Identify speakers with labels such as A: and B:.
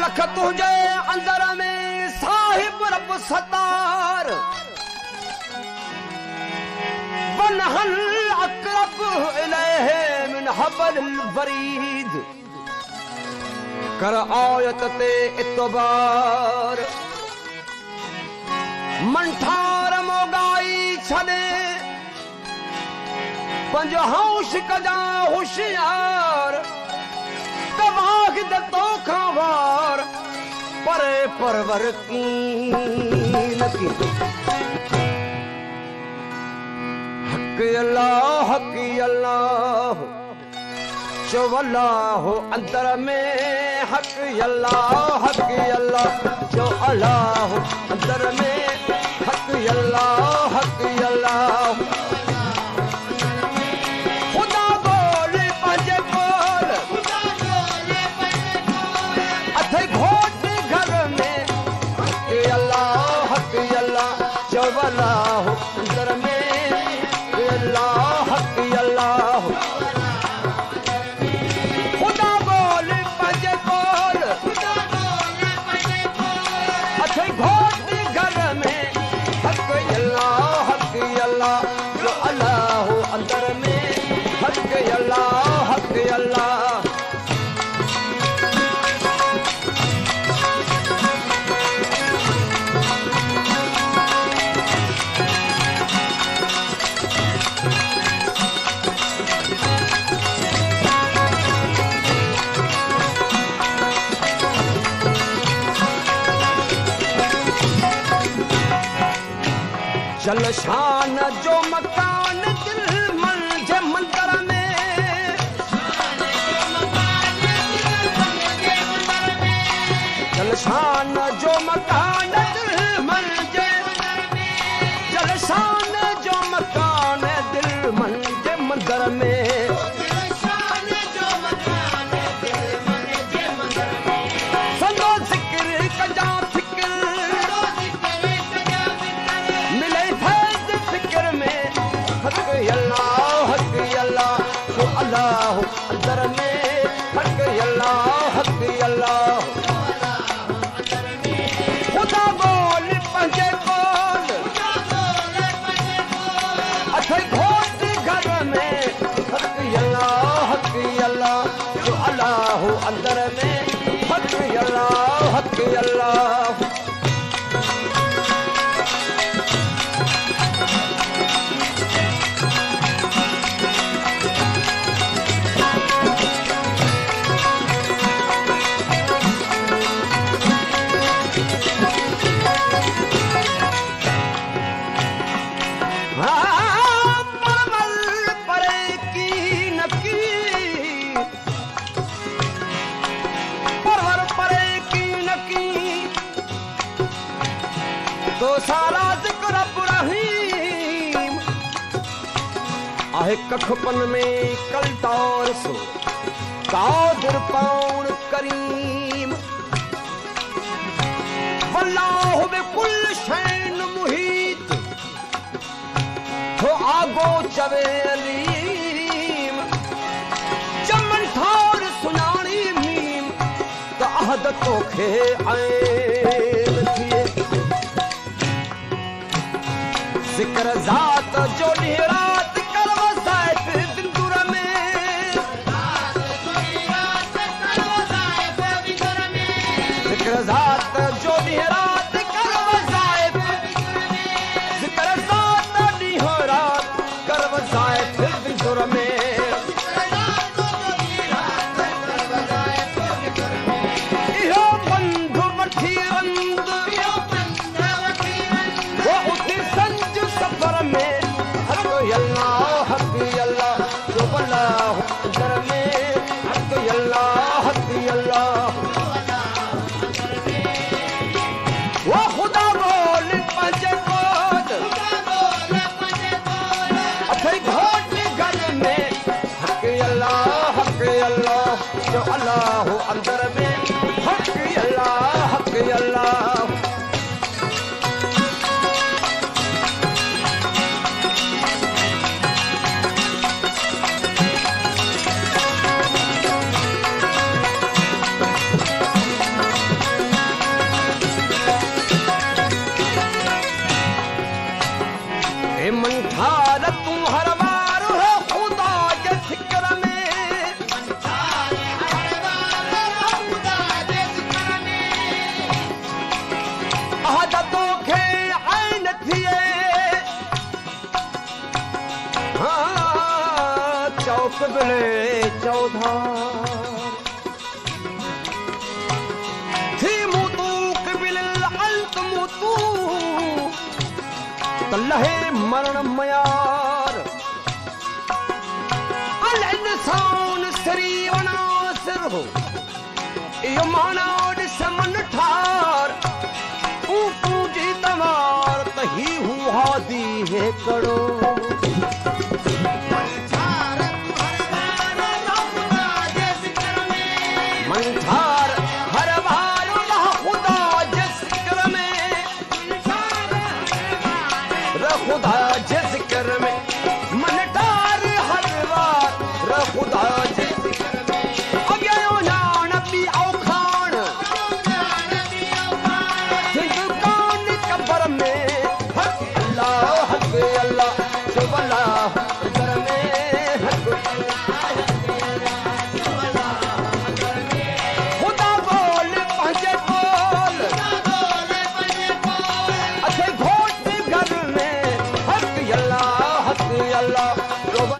A: रख तुझे अंदर में साहिब रब सतार वनहल अकरब इलैहि मिन हबलिल वरीद कर आयत ते इतबार मंठार मोगाई छने पंज होश कजा होशियार तबाह दतो खावार परे परवर की लकी हक अल्लाह चौअल्लाह अंदर में हक अल्लाह जो अल्लाह अंदर में हक अल्लाह खुदा बोल पंजे बोल अथे घोट घर में हक अल्लाह जो अल्लाह अंदर में अल्लाह खुदा बोल पंजे बोल अथे घोट घर में हक अल्लाह जो अल्लाह अंदर में हक अल्लाह जलशान जो मकान दिल मंजे मंदर में जलशान जो मकान दिल मंजे जलशान जो मकान दिल मंजे मंदर में संदो जिक्र कजा अल्लाह अंदर में हक अल्लाह खुदा बोल पंजे बोल अथे घोट घर में हक अल्लाह जो अल्लाह अंदर में हक अल्लाह तो सारा जिक्र इब्राहीम आहे कखपन में कलतार सो कादिर पाउन करीम वल्लाहु बिकुल शैन मुहीत तो आगो चवे अलीम चमन ठार सुनानी मीम तो अहद तोखे ऐन थिए जिक्र ज़ात जो ॾींहरात कर वसाइब बिंदुर में जिक्र ज़ात जो ॾींहरात कर वसाइब जिक्र ज़ात ॾींहरात कर वसाइब बिंदुर में इहो बंधु वठी रंद वो उठी संज सफर में हक अल्लाह जो अल्लाह अंदर में हक अल्लाह वो खुदा बोल पंजे बोल अथे घोट घर में हक अल्लाह जो अल्लाह अंदर में हक अल्लाह ए मंठार तू हर बार है खुदा के फिक्र में आदतों के आइन थिए हाँ चौक बिले चौधार थी मुतूक बिल अंत मुतू तल्लहे मरण मयार अल इंसान सरी वनासर हो यो मानव समन ठार तू जी तमार तही हुआ दी है करो मंठार हर बार खुदा जिक्र में खुदा